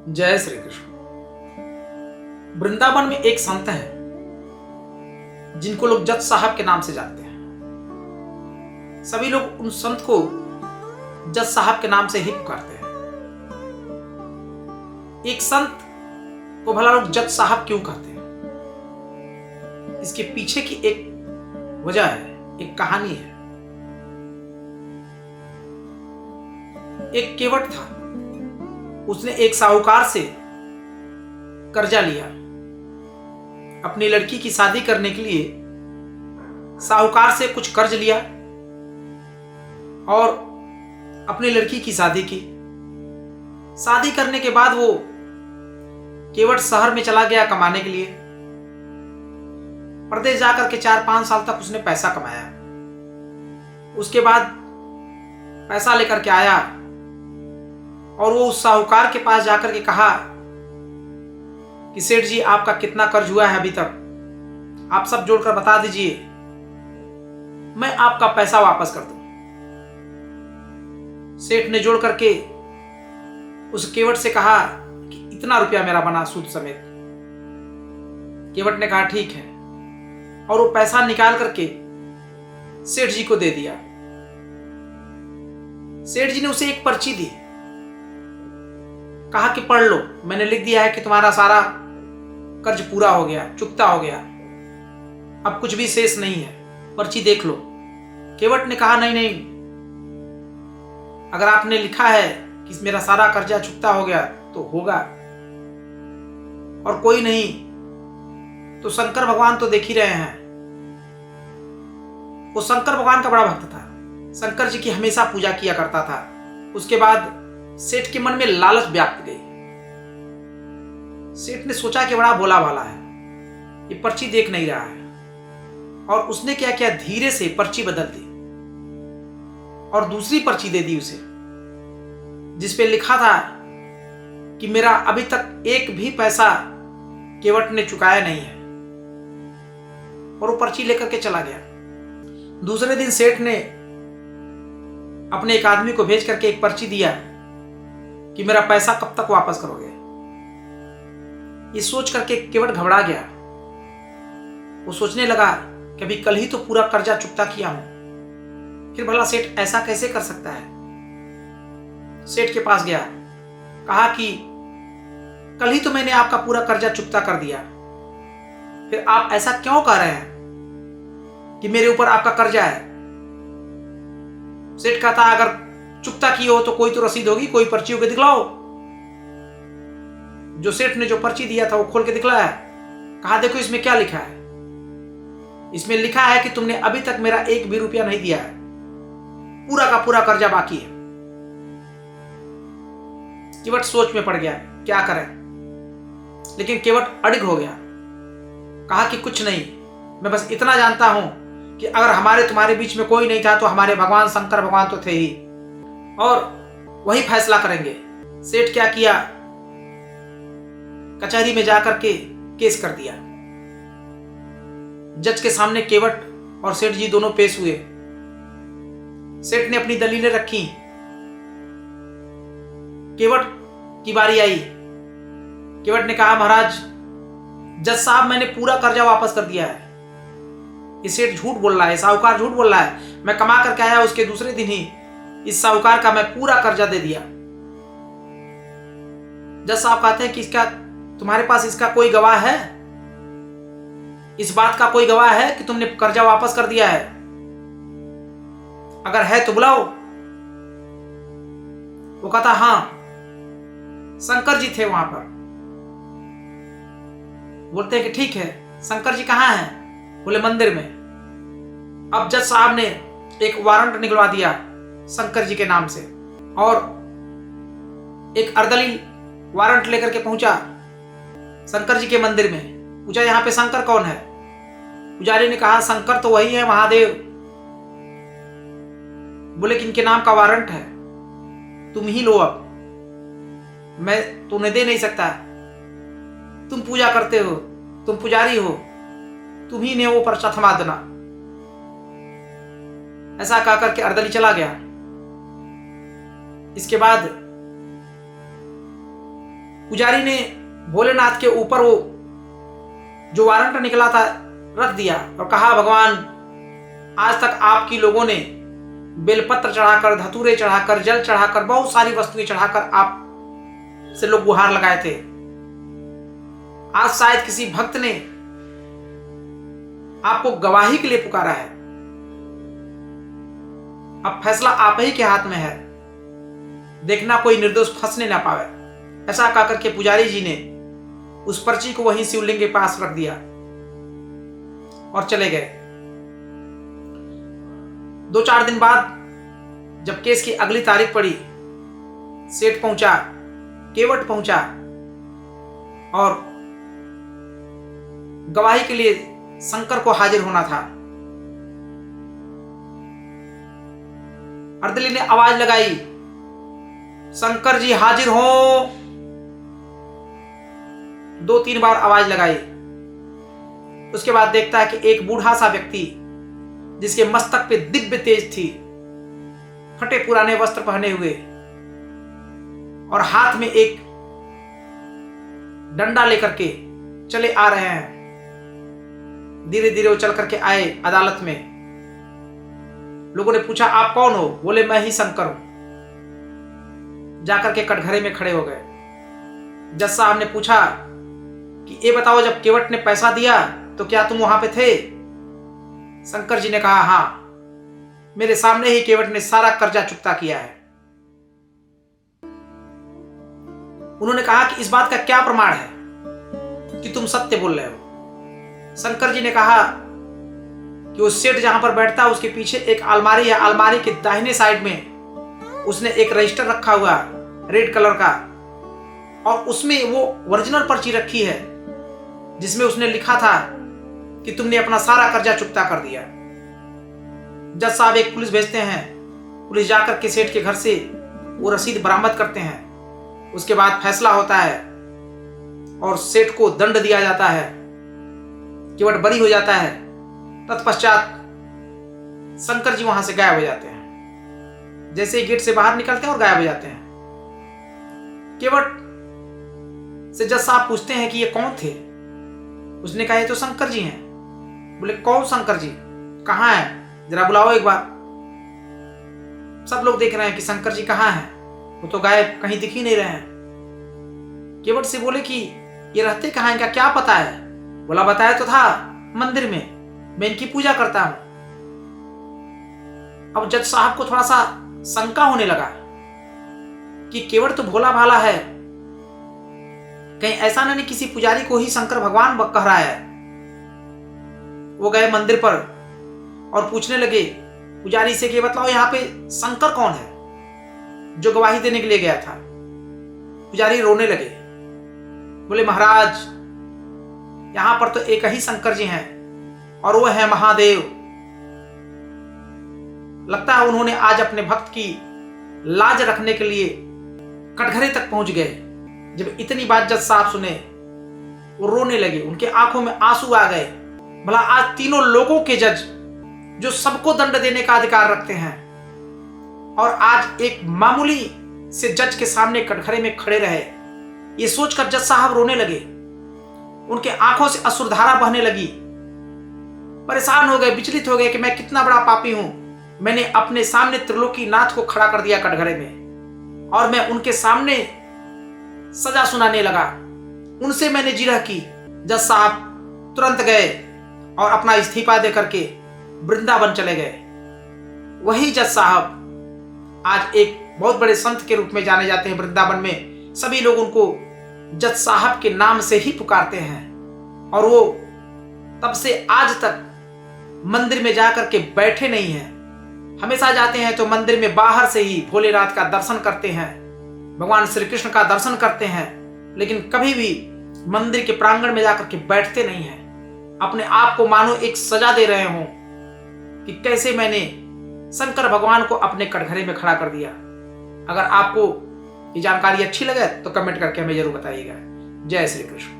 जय श्री कृष्ण। वृंदावन में एक संत हैं जिनको लोग जज साहब के नाम से जानते हैं। सभी लोग उन संत को जज साहब के नाम से ही पुकारते हैं। एक संत को भला लोग जज साहब क्यों कहते हैं, इसके पीछे की एक वजह है, एक कहानी है। एक केवट था, उसने एक साहूकार से कर्जा लिया। अपनी लड़की की शादी करने के लिए साहूकार से कुछ कर्ज लिया और अपनी लड़की की शादी की। शादी करने के बाद वो केवट शहर में चला गया कमाने के लिए। प्रदेश जाकर के 4-5 साल तक उसने पैसा कमाया। उसके बाद पैसा लेकर के आया और वो उस साहूकार के पास जाकर के कहा कि सेठ जी, आपका कितना कर्ज हुआ है अभी तक, आप सब जोड़कर बता दीजिए, मैं आपका पैसा वापस कर दूं। सेठ ने जोड़ करके उस केवट से कहा कि इतना रुपया मेरा बना सूद समेत। केवट ने कहा ठीक है, और वो पैसा निकाल करके सेठ जी को दे दिया। सेठ जी ने उसे एक पर्ची दी, कहा कि पढ़ लो, मैंने लिख दिया है कि तुम्हारा सारा कर्ज पूरा हो गया, चुकता हो गया, अब कुछ भी शेष नहीं है, पर्ची देख लो। केवट ने कहा नहीं नहीं, अगर आपने लिखा है कि मेरा सारा कर्जा चुकता हो गया तो होगा, और कोई नहीं तो शंकर भगवान तो देख ही रहे हैं। वो शंकर भगवान का बड़ा भक्त था, शंकर जी की हमेशा पूजा किया करता था। उसके बाद सेठ के मन में लालच व्याप्त गई। सेठ ने सोचा कि बड़ा भोला भाला है, ये पर्ची देख नहीं रहा है, और उसने क्या किया, धीरे से पर्ची बदल दी और दूसरी पर्ची दे दी उसे, जिसपे लिखा था कि मेरा अभी तक एक भी पैसा केवट ने चुकाया नहीं है, और वो पर्ची लेकर के चला गया। दूसरे दिन सेठ ने अपने एक आदमी को भेज करके एक पर्ची दिया कि मेरा पैसा कब तक वापस करोगे। ये सोच करके केवट घबरा गया। वो सोचने लगा कि अभी कल ही तो पूरा कर्जा चुकता किया हूं, फिर भला सेठ ऐसा कैसे कर सकता है। सेठ के पास गया, कहा कि कल ही तो मैंने आपका पूरा कर्जा चुकता कर दिया, फिर आप ऐसा क्यों कह रहे हैं कि मेरे ऊपर आपका कर्जा है। सेठ कहता, अगर चुकता किए हो तो कोई तो रसीद होगी, कोई पर्ची होगी, दिखलाओ। जो सेठ ने जो पर्ची दिया था वो खोल के दिखलाया, कहा देखो इसमें क्या लिखा है। इसमें लिखा है कि तुमने अभी तक मेरा एक भी रुपया नहीं दिया है, पूरा का पूरा कर्जा बाकी है। केवट सोच में पड़ गया, क्या करें, लेकिन केवट अड़िग हो गया। कहा कि कुछ नहीं, मैं बस इतना जानता हूं कि अगर हमारे तुम्हारे बीच में कोई नहीं था तो हमारे भगवान शंकर भगवान तो थे ही, और वही फैसला करेंगे। सेठ क्या किया, कचहरी में जाकर के केस कर दिया। जज के सामने केवट और सेठ जी दोनों पेश हुए। सेठ ने अपनी दलीलें रखी। केवट की बारी आई। केवट ने कहा, महाराज जज साहब, मैंने पूरा कर्जा वापस कर दिया है। ये सेठ झूठ बोल रहा है, साहूकार झूठ बोल रहा है, मैं कमा करके आया उसके दूसरे दिन ही इस साहूकार का मैं पूरा कर्जा दे दिया। जज साहब कहते हैं कि इसका तुम्हारे पास इसका कोई गवाह है, इस बात का कोई गवाह है कि तुमने कर्जा वापस कर दिया है, अगर है तो बुलाओ। वो कहता, हां शंकर जी थे वहां पर। बोलते हैं कि ठीक है, शंकर जी कहां हैं। बोले मंदिर में। अब जज साहब ने एक वारंट निकलवा दिया शंकर जी के नाम से, और एक अर्दली वारंट लेकर के पहुंचा शंकर जी के मंदिर में। पूछा, यहां पे शंकर कौन है। पुजारी ने कहा, शंकर तो वही है, महादेव। बोले कि इनके नाम का वारंट है, तुम ही लो, अब मैं तुम्हें दे नहीं सकता, तुम पूजा करते हो, तुम पुजारी हो, तुम ही ने वो पर्चा थमा देना। ऐसा कहकर के अर्दली चला गया। इसके बाद पुजारी ने भोलेनाथ के ऊपर वो जो वारंट निकला था रख दिया और कहा, भगवान, आज तक आपकी लोगों ने बेलपत्र चढ़ाकर, धतूरे चढ़ाकर, जल चढ़ाकर, बहुत सारी वस्तुएं चढ़ाकर आप से लोग गुहार लगाए थे। आज शायद किसी भक्त ने आपको गवाही के लिए पुकारा है। अब फैसला आप ही के हाथ में है, देखना कोई निर्दोष फंसने ना पावे। ऐसा कहकर के पुजारी जी ने उस पर्ची को वहीं शिवलिंग के पास रख दिया और चले गए। 2-4 दिन बाद जब केस की अगली तारीख पड़ी, सेठ पहुंचा, केवट पहुंचा और गवाही के लिए शंकर को हाजिर होना था। अर्दली ने आवाज लगाई, शंकर जी हाजिर हो। 2-3 बार आवाज लगाई। उसके बाद देखता है कि एक बूढ़ा सा व्यक्ति जिसके मस्तक पे दिव्य तेज थी, फटे पुराने वस्त्र पहने हुए और हाथ में एक डंडा लेकर के चले आ रहे हैं। धीरे धीरे वो चल करके आए अदालत में। लोगों ने पूछा, आप कौन हो? बोले, मैं ही शंकर हूं। जाकर के कटघरे में खड़े हो गए। जज साहब ने पूछा कि ये बताओ, जब केवट ने पैसा दिया तो क्या तुम वहां पे थे? शंकर जी ने कहा, हां, मेरे सामने ही केवट ने सारा कर्जा चुकता किया है। उन्होंने कहा कि इस बात का क्या प्रमाण है कि तुम सत्य बोल रहे हो? शंकर जी ने कहा कि वो सेठ जहां पर बैठता है उसके पीछे एक अलमारी है। अलमारी के दाहिने साइड में उसने एक रजिस्टर रखा हुआ रेड कलर का, और उसमें वो ओरिजिनल पर्ची रखी है जिसमें उसने लिखा था कि तुमने अपना सारा कर्जा चुकता कर दिया। जज साहब एक पुलिस भेजते हैं। पुलिस जाकर के सेठ के घर से वो रसीद बरामद करते हैं। उसके बाद फैसला होता है और सेठ को दंड दिया जाता है। केवट बरी हो जाता है। तत्पश्चात शंकर जी वहां से गायब हो जाते हैं। जैसे ही गेट से बाहर निकलते हैं और गायब हो जाते हैं। केवट से जज साहब पूछते हैं कि ये कौन थे? उसने कहा, ये तो शंकर जी हैं। बोले, कौन शंकर जी? कहां है? जरा बुलाओ एक बार। सब लोग देख रहे हैं कि शंकर जी कहां हैं। वो तो गायब, कहीं दिख ही नहीं रहे हैं। केवट से बोले कि ये रहते कहां, इनका क्या पता है? बोला, बताया तो था, मंदिर में, मैं इनकी पूजा करता हूं। अब जज साहब को थोड़ा सा शंका होने लगा कि केवट तो भोला भाला है, कहीं ऐसा नहीं किसी पुजारी को ही शंकर भगवान कह रहा है। वो गए मंदिर पर और पूछने लगे पुजारी से कि बताओ, यहां पे शंकर कौन है जो गवाही देने के लिए गया था? पुजारी रोने लगे। बोले, महाराज, यहां पर तो एक ही शंकर जी हैं और वो है महादेव। लगता है उन्होंने आज अपने भक्त की लाज रखने के लिए कटघरे तक पहुंच गए। जब इतनी बात जज साहब सुने, वो रोने लगे, उनके आंखों में आंसू आ गए। भला आज तीनों लोगों के जज जो सबको दंड देने का अधिकार रखते हैं, और आज एक मामूली से जज के सामने कटघरे में खड़े रहे, ये सोचकर जज साहब रोने लगे। उनके आंखों से अश्रुधारा बहने लगी। परेशान हो गए, विचलित हो गए कि मैं कितना बड़ा पापी हूं। मैंने अपने सामने त्रिलोकी नाथ को खड़ा कर दिया कटघरे में, और मैं उनके सामने सजा सुनाने लगा। उनसे मैंने जिरह की। जज साहब तुरंत गए और अपना इस्तीफा दे करके वृंदावन चले गए। वही जज साहब आज एक बहुत बड़े संत के रूप में जाने जाते हैं। वृंदावन में सभी लोग उनको जज साहब के नाम से ही पुकारते हैं, और वो तब से आज तक मंदिर में जाकर के बैठे नहीं हैं। हमेशा जाते हैं तो मंदिर में बाहर से ही भोलेनाथ का दर्शन करते हैं, भगवान श्री कृष्ण का दर्शन करते हैं, लेकिन कभी भी मंदिर के प्रांगण में जाकर के बैठते नहीं हैं। अपने आप को मानो एक सजा दे रहे हों कि कैसे मैंने शंकर भगवान को अपने कटघरे में खड़ा कर दिया। अगर आपको ये जानकारी अच्छी लगे तो कमेंट करके हमें जरूर बताइएगा। जय श्री कृष्ण।